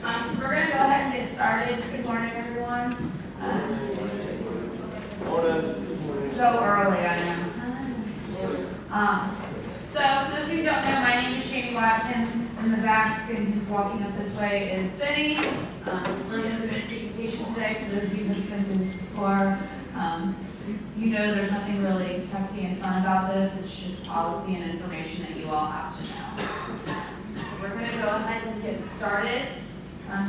So we're going to go ahead and get started. Good morning, everyone. So early, I know. So for those of you who don't know, my name is Jamie Watkins. In the back, and who's walking up this way is Benny. We're going to do a presentation today. For those of you who have been through this before, you know there's nothing really sexy and fun about this. It's just policy and information that you all have to know. So we're going to go ahead and get started.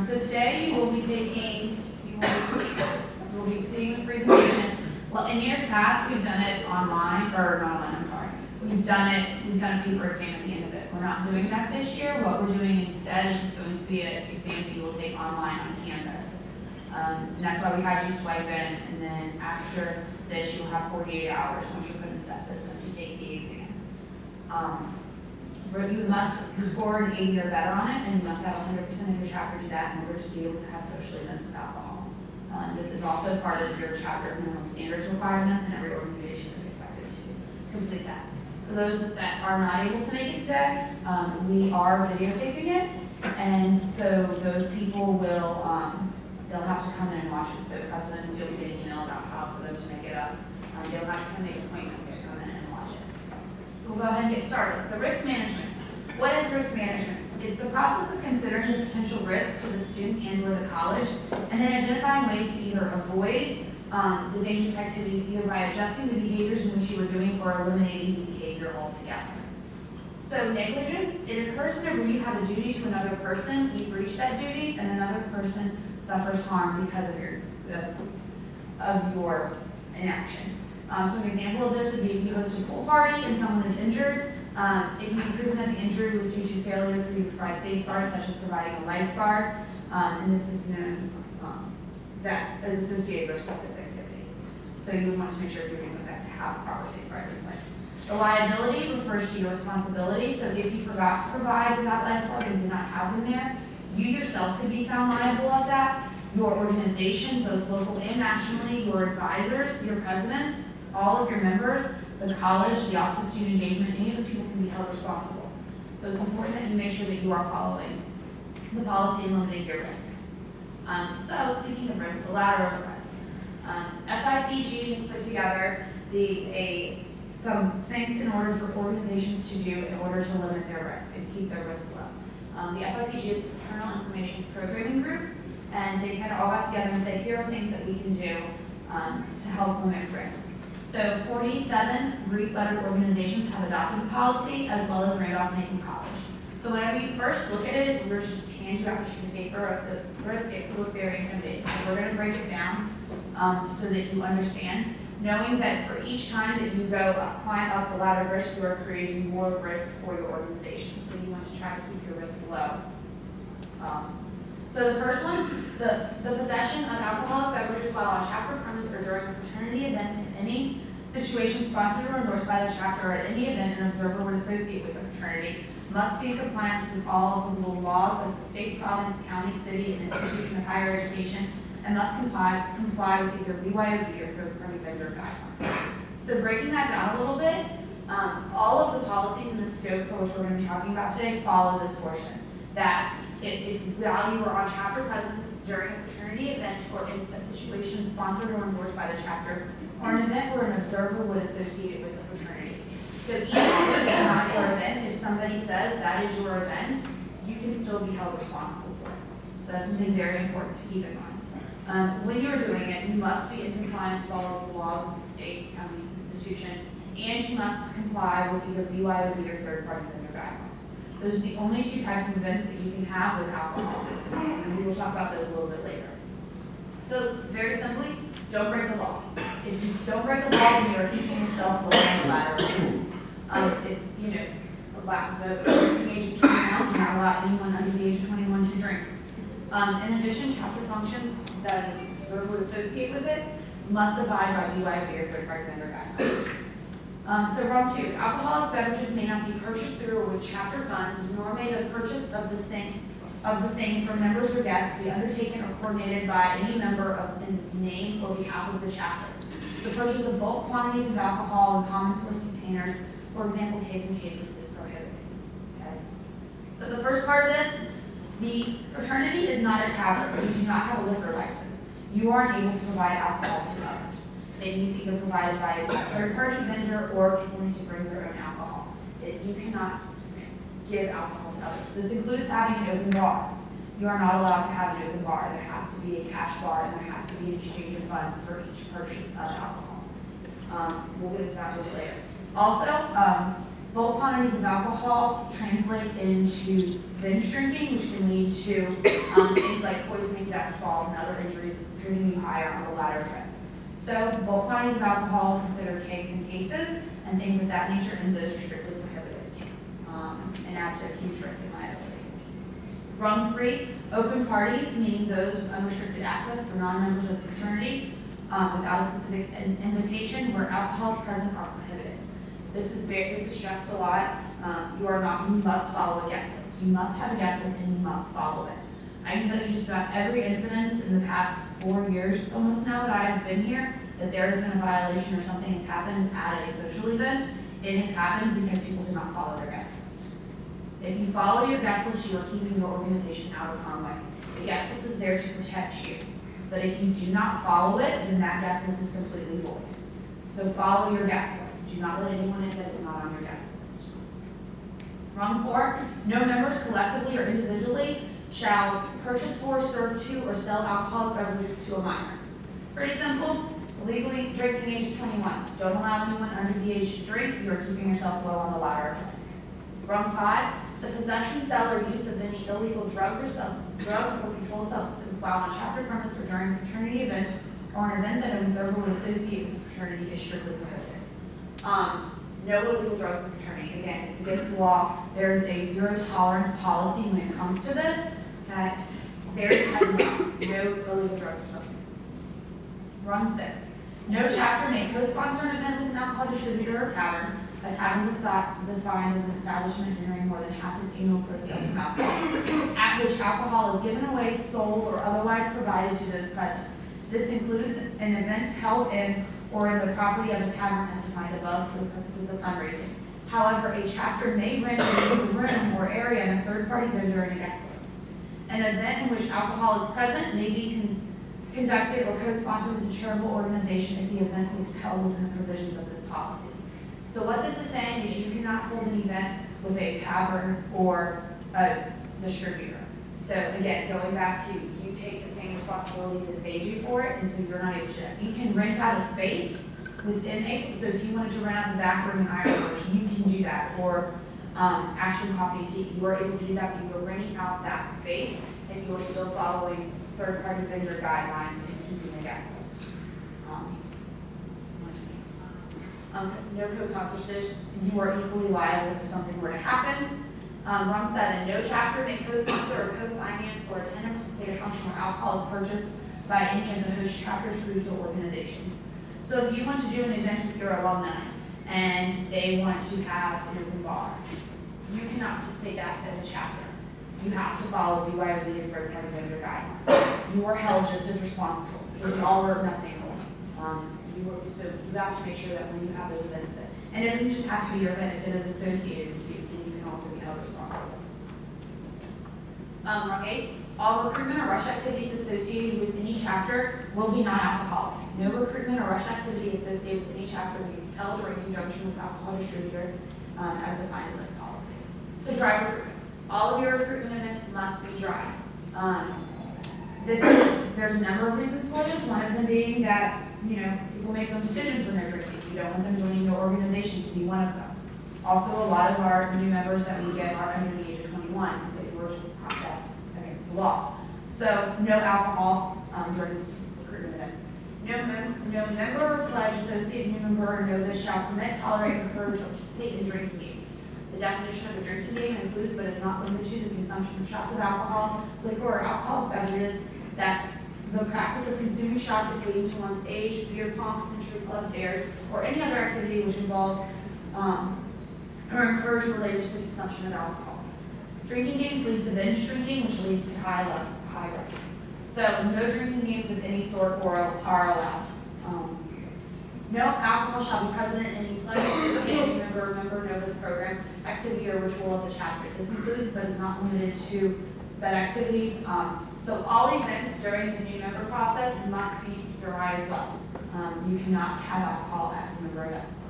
So today you will be seeing this presentation. Well, in years past, we've done it online, or not online, I'm sorry. We've done a paper exam at the end of it. We're not doing that this year. What we're doing instead is going to be an exam that you will take online on Canvas. And that's why we had you swipe in, and then after this, you'll have 48 hours once you're put into that system to take the exam. You must score an 80 or better on it, and you must have 100% of your chapter do that in order to be able to have social events with alcohol. This is also part of your chapter minimum standards requirements, and every organization is expected to complete that. For those that are not able to make it today, we are videotaping it, and so those people will, they'll have to come in and watch it. So presidents, you'll get an email about how for them to make it up. They'll have to come make appointments to come in and watch it. So we'll go ahead and get started. So risk management. What is risk management? It's the process of considering the potential risk to the student and or the college, and then identifying ways to either avoid the dangerous activities either by adjusting the behaviors in which you are doing or eliminating the behavior altogether. So negligence, it occurs whenever you have a duty to another person, you breach that duty, and another person suffers harm because of your inaction. So an example of this would be if you host a pool party and someone is injured. It can be proven that the injury was due to failure for you to provide safeguards, such as providing a lifeguard, and this is known that is associated risk with this activity. So you would want to make sure you're doing that to have proper safeguards in place. The liability refers to your responsibility. So if you forgot to provide that lifeguard and did not have them there, you yourself could be found liable of that. Your organization, both local and nationally, your advisors, your presidents, all of your members, the college, the Office of Student Engagement, any of those people can be held responsible. So it's important that you make sure that you are following the policy and limiting your risk. So speaking of risk, the ladder of risk. FIPG has put together some things in order for organizations to do in order to limit their risk and to keep their risk low. The FIPG is the Fraternal Information Programming Group, and they kind of all got together and said, here are things that we can do to help limit risk. So 47 Greek-lettered organizations have adopted the policy, as well as Randolph-Macon College. So whenever you first look at it, if we were to just hand you out a sheet of paper of the risk, it could look very intimidating. So we're going to break it down so that you understand, knowing that for each time that you go climb up the ladder of risk, you are creating more risk for your organization. So you want to try to keep your risk low. So the first one, the possession of alcoholic beverages while on chapter premise or during a fraternity event in any situation sponsored or endorsed by the chapter or at any event an observer would associate with the fraternity must be in compliance with all applicable laws of the state, province, county, city, and institution of higher education, and must comply with either BYOB or third-party vendor guidelines. So breaking that down a little bit, all of the policies in the scope for which we're going to be talking about today follow this portion. That if while you are on chapter presence during a fraternity event or in a situation sponsored or endorsed by the chapter, or an event where an observer would associate it with the fraternity. So even if it's not your event, if somebody says that is your event, you can still be held responsible for it. So that's something very important to keep in mind. When you're doing it, you must be in compliance with all of the laws of the state, county, institution, and you must comply with either BYOB or third-party vendor guidelines. Those are the only two types of events that you can have with alcohol, and we will talk about those a little bit later. So very simply, don't break the law. If you don't break the law, then you are keeping yourself below the ladder. The age of 21 do not allow anyone under the age of 21 to drink. In addition, chapter functions that an observer would associate with it must abide by BYOB or third-party vendor guidelines. So wrong 2, alcoholic beverages may not be purchased through or with chapter funds, nor may the purchase of the same from members or guests be undertaken or coordinated by any member in name or behalf of the chapter. The purchase of bulk quantities of alcohol in common source containers, for example, kegs and cases, is prohibited. Okay? So the first part of this, The fraternity is not a tavern. You do not have a liquor license. You aren't able to provide alcohol to others. It needs to either provided by a third-party vendor or people need to bring their own alcohol. You cannot give alcohol to others. This includes having an open bar. You are not allowed to have an open bar. There has to be a cash bar and there has to be an exchange of funds for each purchase of alcohol. We'll get into that a little later. Also, bulk quantities of alcohol translate into binge drinking, which can lead to things like poisoning, death, falls, and other injuries, putting you higher on the ladder of risk. So bulk quantities of alcohol is considered kegs and cases and things of that nature, and those are strictly prohibited and add to a huge risk in liability. Rung 3, open parties, meaning those with unrestricted access for non-members of the fraternity without a specific invitation where alcohol is present are prohibited. This is stressed a lot. You must follow a guest list. You must have a guest list and you must follow it. I can tell you just about every incident in the past 4 years almost now that I have been here that there has been a violation or something has happened at a social event. It has happened because people did not follow their guest list. If you follow your guest list, you are keeping your organization out of harm's way. The guest list is there to protect you. But if you do not follow it, then that guest list is completely void. So follow your guest list. Do not let anyone in that is not on your guest list. Rung 4, no members collectively or individually shall purchase for, serve to, or sell alcoholic beverages to a minor. Pretty simple. Legally, drinking age is 21. Don't allow anyone under the age to drink. You are keeping yourself low on the ladder of risk. Rung 5, the possession, sale, or use of any illegal drugs or controlled substance while on chapter premise or during a fraternity event or an event that an observer would associate with the fraternity is strictly prohibited. No illegal drugs in the fraternity. Again, it's against the law. There is a zero tolerance policy when it comes to this. That it's very cut and dry. No illegal drugs or substances. Rung 6. No chapter may co-sponsor an event with an alcohol distributor or tavern. A tavern is defined as an establishment generating more than half its annual proceeds from alcohol, at which alcohol is given away, sold, or otherwise provided to those present. This includes an event held in or in the property of a tavern as defined above for the purposes of fundraising. However, a chapter may rent a room or area in a third-party vendor and a guest list. An event in which alcohol is present may be conducted or co-sponsored with a charitable organization if the event is held within the provisions of this policy. So what this is saying is you cannot hold an event with a tavern or a distributor. So again, going back to you take the same responsibility that they do for it, and so you're not able to. You can rent out a space within so if you wanted to rent out the back room in Ironbush, you can do that. Or Ashland Coffee and Tea, you are able to do that, but you are renting out that space and you are still following third-party vendor guidelines and keeping a guest list. No co-sponsorship, you are equally liable if something were to happen. Rung 7, no chapter may co-sponsor or co-finance or attend or participate in function where alcohol is purchased by any of the host chapters, groups, or organizations. So if you want to do an event with your alumni and they want to have an open bar, you cannot participate that as a chapter. You have to follow BYOB and third-party vendor guidelines. You are held just as responsible. So it's all or nothing rule. So you have to make sure that when you have those events and it doesn't just have to be your event, if it is associated with you, then you can also be held responsible. Rung 8, all recruitment or rush activities associated with any chapter will be non-alcoholic. No recruitment or rush activity associated with any chapter will be held or in conjunction with alcohol distributor as defined in this policy. So dry recruitment. All of your recruitment events must be dry. There's a number of reasons for this. One of them being that people make dumb decisions when they're drinking. You don't want them joining your organization to be one of them. Also, a lot of our new members that we get are under the age of 21, so you're just that's against the law. So no alcohol during recruitment events. No member or pledge, associated new member, or novice shall permit, tolerate, encourage, or participate in drinking games. The definition of a drinking game includes, but is not limited to, the consumption of shots of alcohol, liquor, or alcoholic beverages that the practice of consuming shots equating to one's age, beer pong, century club, dares, or any other activity which involves or encouraged related to the consumption of alcohol. Drinking games lead to binge drinking, which leads to high risk. So no drinking games of any sort are allowed. No alcohol shall be present in any pledge, association, member, novice program, activity, or ritual of the chapter. This includes, but is not limited to, set activities. So all events during the new member process must be dry as well. You cannot have alcohol at member events.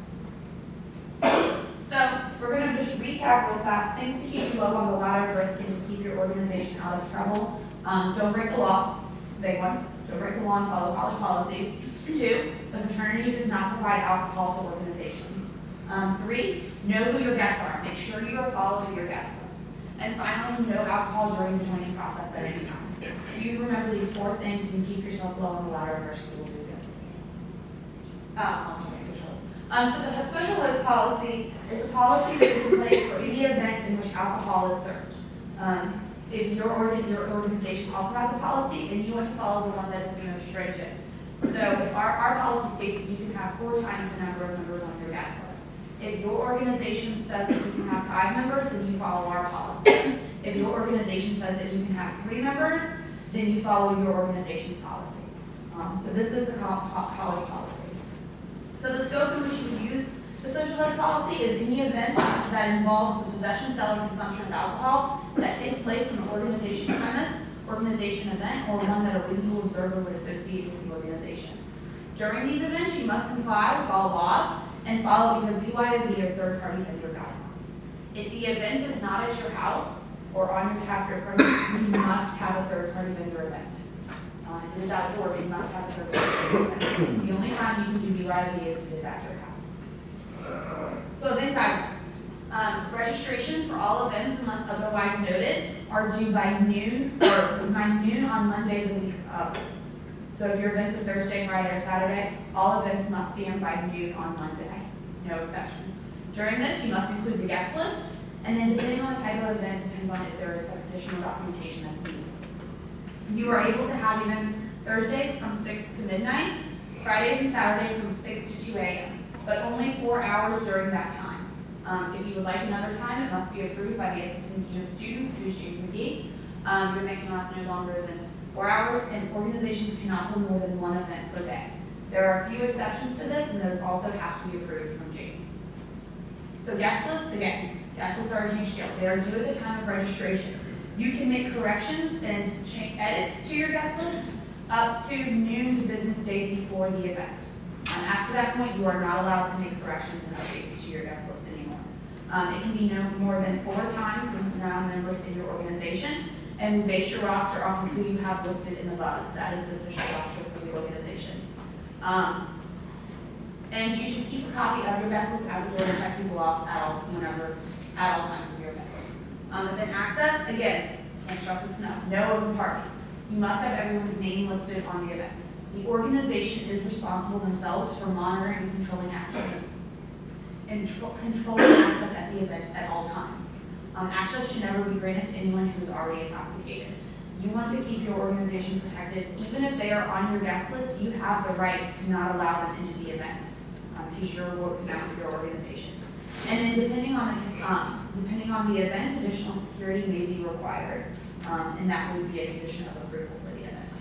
So we're going to just recap real fast. Things to keep you low on the ladder of risk and to keep your organization out of trouble. Don't break the law. It's a big one. Don't break the law and follow college policies. 2, the fraternity does not provide alcohol to organizations. 3, know who your guests are. Make sure you are following your guest list. And finally, no alcohol during the joining process at any time. If you remember these 4 things, you can keep yourself low on the ladder of risk. You will do good. So the social host policy is a policy that is in place for any event in which alcohol is served. If your organization also has a policy, then you want to follow the one that is the most stringent. So if our policy states that you can have 4 times the number of members on your guest list. If your organization says that you can have 5 members, then you follow our policy. If your organization says that you can have 3 members, then you follow your organization's policy. So this is the college policy. So the scope in which you would use the social host policy is any event that involves the possession, sale, or consumption of alcohol that takes place in an organization premise, organization event, or one that a reasonable observer would associate with the organization. During these events, you must comply with all laws and follow either BYOB or third-party vendor guidelines. If the event is not at your house or on your chapter permit, you must have a third-party vendor event. If it is outdoors, you must have a third-party vendor event. The only time you can do BYOB is if it is at your house. So event guidelines. Registration for all events, unless otherwise noted, are due by noon on Monday the week of. So if your events are Thursday, Friday, or Saturday, all events must be in by noon on Monday. No exceptions. During this, you must include the guest list, and then depending on the type of event, depends on if there is additional documentation that's needed. You are able to have events Thursdays from 6 to midnight, Fridays and Saturdays from 6 to 2 a.m., but only 4 hours during that time. If you would like another time, it must be approved by the Assistant Dean of Students, who is James McGee. Your event can last no longer than 4 hours, and organizations cannot hold more than 1 event per day. There are a few exceptions to this, and those also have to be approved from James. So guest lists, again, guest lists are a huge deal. They are due at the time of registration. You can make corrections and edits to your guest list up to noon the business day before the event. After that point, you are not allowed to make corrections and updates to your guest list anymore. It can be no more than 4 times the amount of members in your organization, and we base your roster off of who you have listed in the buzz. That is the official roster for the organization. And you should keep a copy of your guest list at the door and check people off at all times of your event. Event access, again, can't stress this enough, no open parties. You must have everyone's name listed on the events. The organization is responsible themselves for monitoring and controlling action and controlling access at the event at all times. Access should never be granted to anyone who is already intoxicated. You want to keep your organization protected. Even if they are on your guest list, you have the right to not allow them into the event because you're working out with your organization. And then depending on the event, additional security may be required, and that would be a condition of approval for the event.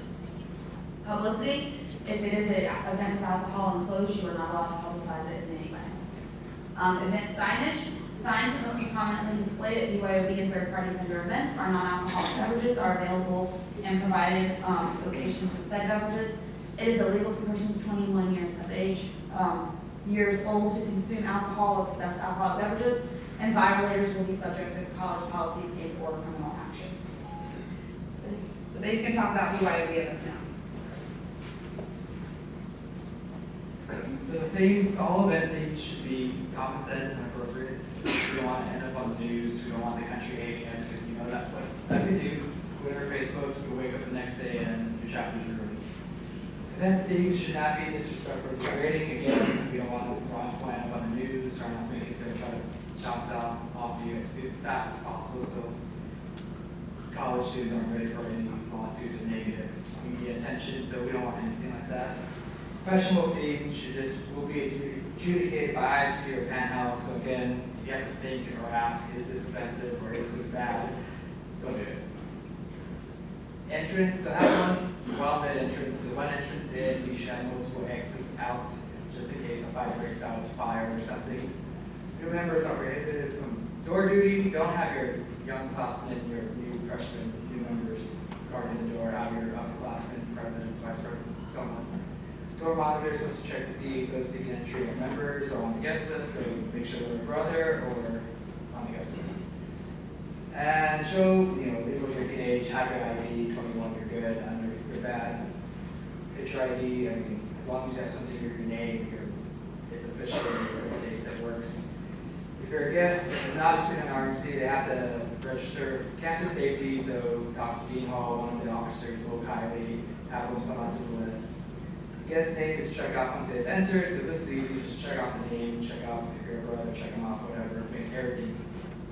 Publicity, if it is an event with alcohol enclosed, you are not allowed to publicize it in any way. Event signage, signs that must be prominently displayed at BYOB and third-party vendor events. Our non-alcoholic beverages are available and provided locations of said beverages. It is illegal for persons 21 years of age, years old to consume alcohol or possess alcoholic beverages, and violators will be subject to college policy, state, or criminal action. So Betty's going to talk about BYOB events now. So the themes, all event themes should be common sense and appropriate. We don't want to end up on the news. We don't want the country hating us because you know that we do. Twitter, Facebook, you wake up the next day and your chapter's ruined. Event themes should not be disrespectful or degrading. Again, we don't want to end up on the news or anything that's going to try to bounce out off you as fast as possible. So college students aren't ready for any lawsuits or negative media attention. So we don't want anything like that. Professional themes will be adjudicated by IFC or Penthouse. So again, you have to think or ask, is this offensive or is this bad? Don't do it. Entrance, so have one well-lit entrance. So one entrance in, you should have multiple exits out, just in case a fight breaks out, fire or something. New members are prohibited from door duty. Don't have your young classmen, your new freshmen, new monitors must check to see if those seeking entry are members or on the guest list, so make sure they're a brother or on the guest list. And show, legal drinking age, have your ID, 21, you're good, under, you're bad. Picture ID, as long as you have something in your name, it's official, your dates, it works. If you're a guest, not a student in RMC, they have to register for campus safety, so talk to Dean Hall, one of the officers, Will Kiley, have them put onto the list. Guest name is check off once they've entered, so this is easy, just check off the name, check off if you're a brother, check them off, whatever, make everything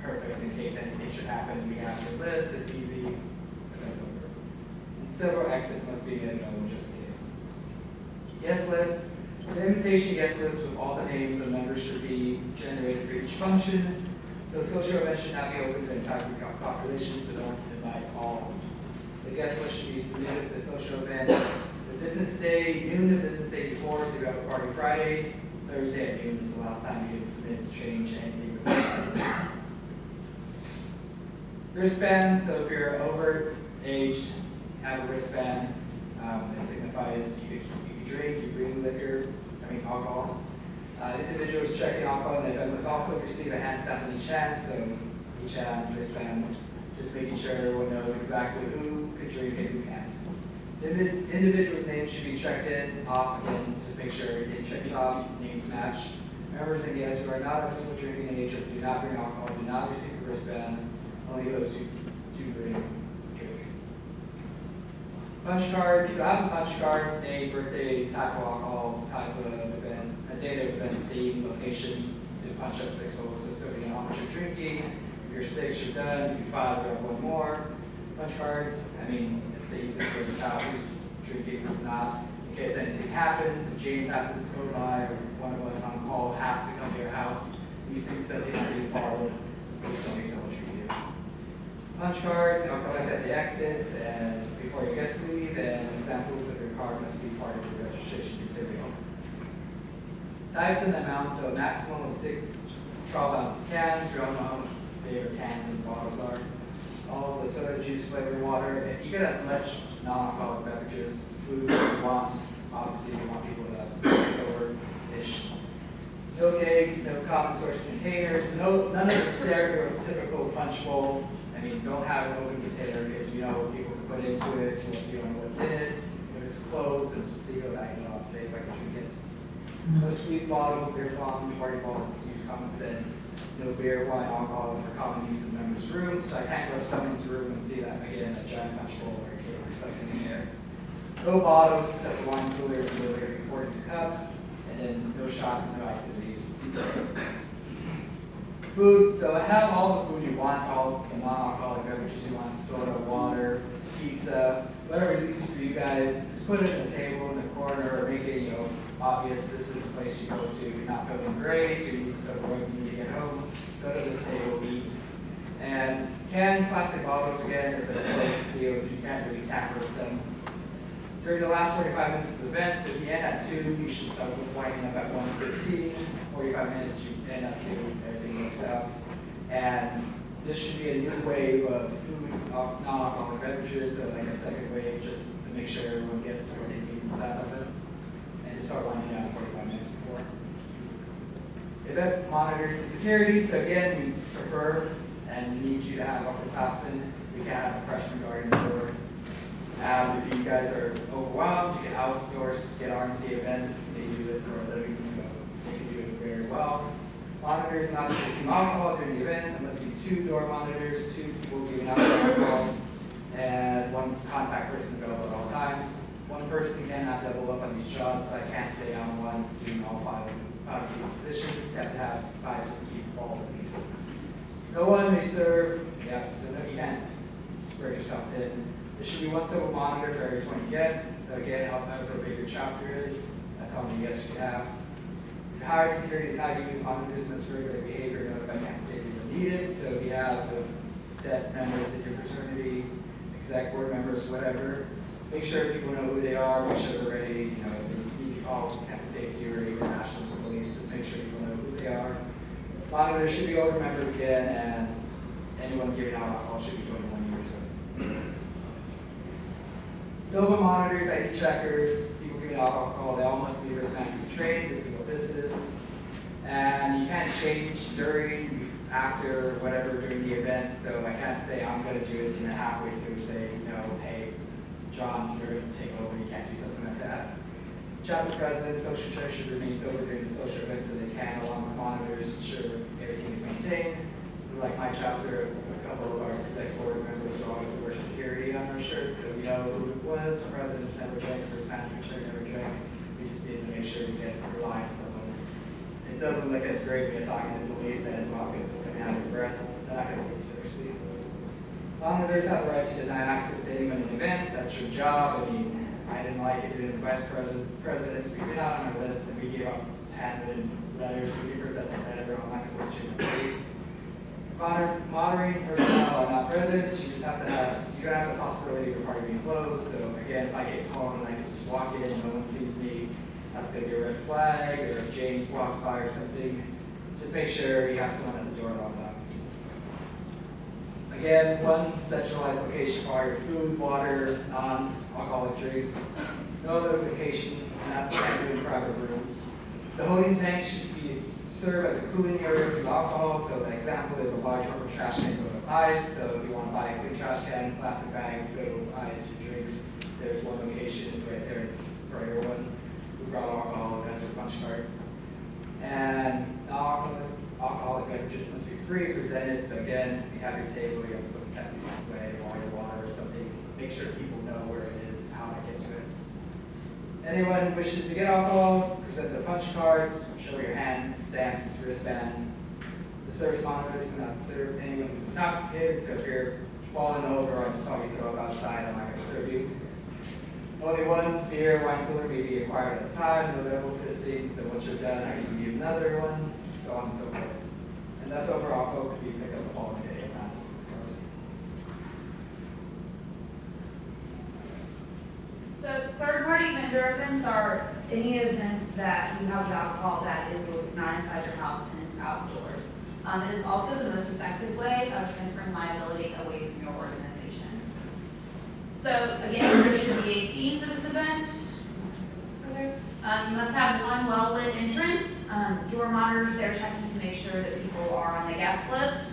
perfect in case anything should happen. We have your list, it's easy, but that's over. And several exits must be available just in case. Guest list. The invitation guest list with all the names of members should be generated for each function. So social events should not be open to the entire population, so don't invite all. The guest list should be submitted for the social event. The business day, noon of business day before, so you have a party Friday. Thursday at noon is the last time you can submit to change anything with the business. Wristband, so if you're over age, have a wristband. It signifies you can drink, you bring liquor, alcohol. Individuals checking alcohol and event must also receive a hand stamp in each hand, so each hand, wristband, just making sure everyone knows exactly who could drink and who can't. The individual's name should be checked in, off, again, just make sure everything checks off, names match. Members and guests who are not of legal drinking age or do not bring alcohol do not receive a wristband, only those who do bring drink. Punch card, so I have a punch card, name, birthday, type of alcohol, type of event, a date of event, theme, location, to punch up 6 holes, so you know how much you're drinking. If you're 6, you're done. If you 5, you have 1 more. Punch cards, it's the easiest way to tell who's drinking, who's not. In case anything happens, if James happens to go by, or one of us on call has to come to your house, these things that they have to be followed, just don't make so much for you. Punch cards, I'll collect at the exits and before your guests leave, and examples of your card must be part of your registration material. Types and amounts, so a maximum of 6 12-ounce cans. We all know how big cans and bottles are. All the soda, juice, flavored water. You get as much non-alcoholic beverages, food as you want. Obviously, you want people to store-ish. No kegs, no common source containers, none of the stereotypical punch bowl. Don't have an open container because you know what people can put into it, you don't know what's in it. If it's closed, it's seal that, I'm safe, I can drink it. No squeeze bottle, beer bombs, party balls, use common sense. No beer, wine, alcohol for common use in the member's room, so I can't go to someone's room and see that again, a giant punch bowl or a cake or something in there. No bottles except for wine coolers, and those are going to be poured into cups. And then no shots, no activities. Food, so have all the food you want, all the non-alcoholic beverages you want, soda, water, pizza, whatever is easy for you guys. Just put it on the table in the corner or make it, obvious this is the place you go to. If you're not feeling great, or you need to start work, you need to get home, go to this table, eat. And cans, plastic bottles, again, if they're close to you, you can't really tamper with them. During the last 45 minutes of the event, so if you end at 2, you should start winding up at 1:15. 45 minutes, you end at 2, everything works out. And this should be a new wave of food, non-alcoholic beverages, so like a second wave, just to make sure everyone gets what they need inside of it. And just start winding down 45 minutes before. Event monitors and security, so again, we prefer and need you to have upperclassmen. We can't have a freshman guarding the door. If you guys are overwhelmed, you can outsource, get RMC events, maybe do it for a living, so they can do it very well. Monitors not to consume alcohol during the event. There must be 2 door monitors, 2 people giving out alcohol, and 1 contact person available at all times. 1 person cannot double up on these jobs, so I can't say I'm one doing all 5 of these positions. You have to have 5 different people for all of these. No one may serve, so no, you can't spread yourself thin. There should be 1 civil monitor for every 20 guests. So again, however big your chapter is, that's how many guests you have. If hired security is not used, monitors must regulate behavior, notify campus safety when needed. So if you have those set members in your fraternity, exec board members, whatever, make sure people know who they are, make sure they're ready. If you need to call campus safety or even national police, just make sure people know who they are. Monitors should be older members again, and anyone giving out alcohol should be 21 years old. Silva monitors, ID checkers, people giving get alcohol, they all must be wristband trained, this is what this is. And you can't change during, after, whatever, during the event, so I can't say I'm gonna do it and then halfway through say, no, hey, John, you're gonna take over, you can't do something like that. Chapter president, social chair should remain sober during the social event so they can, along with monitors, ensure everything is maintained. So like my chapter, a couple of our executive board members are always the word security on our shirts, so we know who it was. The president's never drank, first manager chair never drank. We just need to make sure we get reliance on them. It doesn't look as great when you're talking to the police and vodka's just coming out of your breath. They're not going to take you seriously. Monitors have the right to deny access to anyone in events. That's your job. I mean, I didn't like it doing as vice president. We get out on our list and we gave up handwritten letters. We present the letter. I'm not going to put you in the monitoring personnel are not present. You just have to have, you're going to have the possibility of your party being closed. So again, if I get called and I can just walk in and no one sees me, that's going to be a red flag. Or if James walks by or something, just make sure you have someone at the door at all times. Again, one centralized location for all your food, water, non-alcoholic drinks. No other location, not in private rooms. The holding tank should serve as a cooling area for alcohol. So the example is a large rubber trash can filled with ice. So if you want to buy a clean trash can, plastic bag filled with ice, your drinks, there's one location. It's right there for everyone who brought alcohol. That's your punch cards. And alcoholic beverages must be free presented. So again, you have your table, you have some fancy display, water or something. Make sure people know where it is, how to get to it. Anyone who wishes to get alcohol, present the punch cards, show your hands, stamps, wristband. The service monitors do not serve anyone who's intoxicated, so if you're falling over or I just saw you throw up outside, I'm not going to serve you. Only one beer, wine cooler may be acquired at a time, no double fisting, so once you're done, I can give you another one, so on and so forth. And leftover alcohol could be picked up the following day if not discarded. So third-party vendor events are any event that you have the alcohol that is not inside your house and is outdoors. It is also the most effective way of transferring liability away from your organization. So again, there should be a theme for this event. You must have one well-lit entrance. Door monitors, they're checking to make sure that people are on the guest list.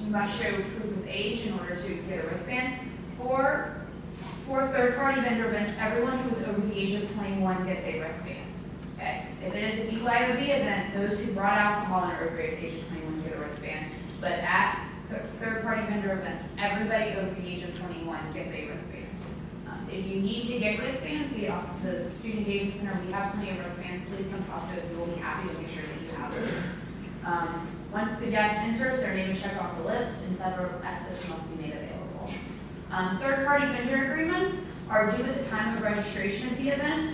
You must show proof of age in order to get a wristband. For third-party vendor events, everyone who is over the age of 21 gets a wristband. Okay? If it is a BYOB event, those who brought alcohol and are over the age of 21 get a wristband. But at third-party vendor events, everybody over the age of 21 gets a wristband. If you need to get wristbands, the Student Engagement Center, we have plenty of wristbands. Please come talk to us. We will be happy to make sure that you have those. Once the guest enters, their name is checked off the list and several exits must be made available. Third-party vendor agreements are due at the time of registration of the event.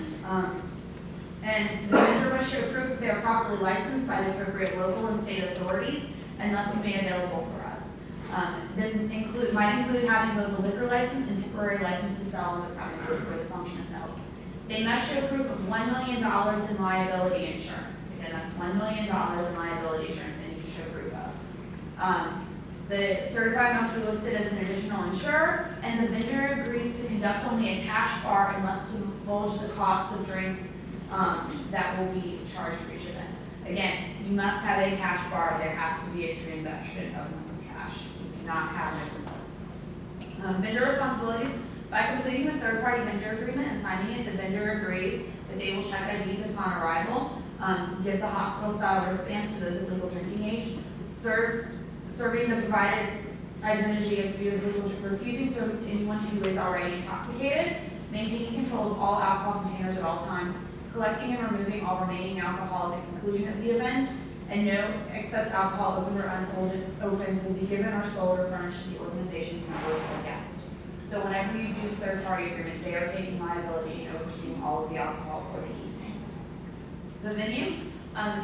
And the vendor must show proof that they are properly licensed by the appropriate local and state authorities and must be made available for us. This might include having both a liquor license and temporary license to sell on the premises where the function is held. They must show proof of $1 million in liability insurance. Again, that's $1 million in liability insurance that you can show proof of. The certified must be listed as an additional insurer, and the vendor agrees to conduct only a cash bar and must divulge the cost of drinks that will be charged for each event. Again, you must have a cash bar. There has to be a transaction of cash. You cannot have an vendor responsibilities. By completing the third-party vendor agreement and signing it, the vendor agrees that they will check IDs upon arrival, give the hospital-style wristbands to those of legal drinking age, serving the provided identity of legal, refusing service to anyone who is already intoxicated, maintaining control of all alcohol containers at all times, collecting and removing all remaining alcohol at the conclusion of the event, and no excess alcohol opened or unopened will be given or sold or furnished to the organization's members or guests. So whenever you do third-party agreement, they are taking liability and overseeing all of the alcohol for the evening. The venue,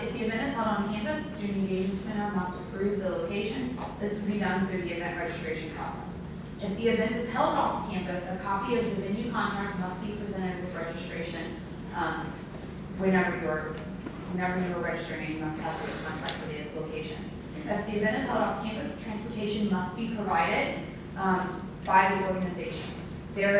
if the event is held on campus, the Student Engagement Center must approve the location. This would be done through the event registration process. If the event is held off campus, a copy of the venue contract must be presented with registration whenever you are registering, you must have a contract for the location. If the event is held off campus, transportation must be provided by the organization. There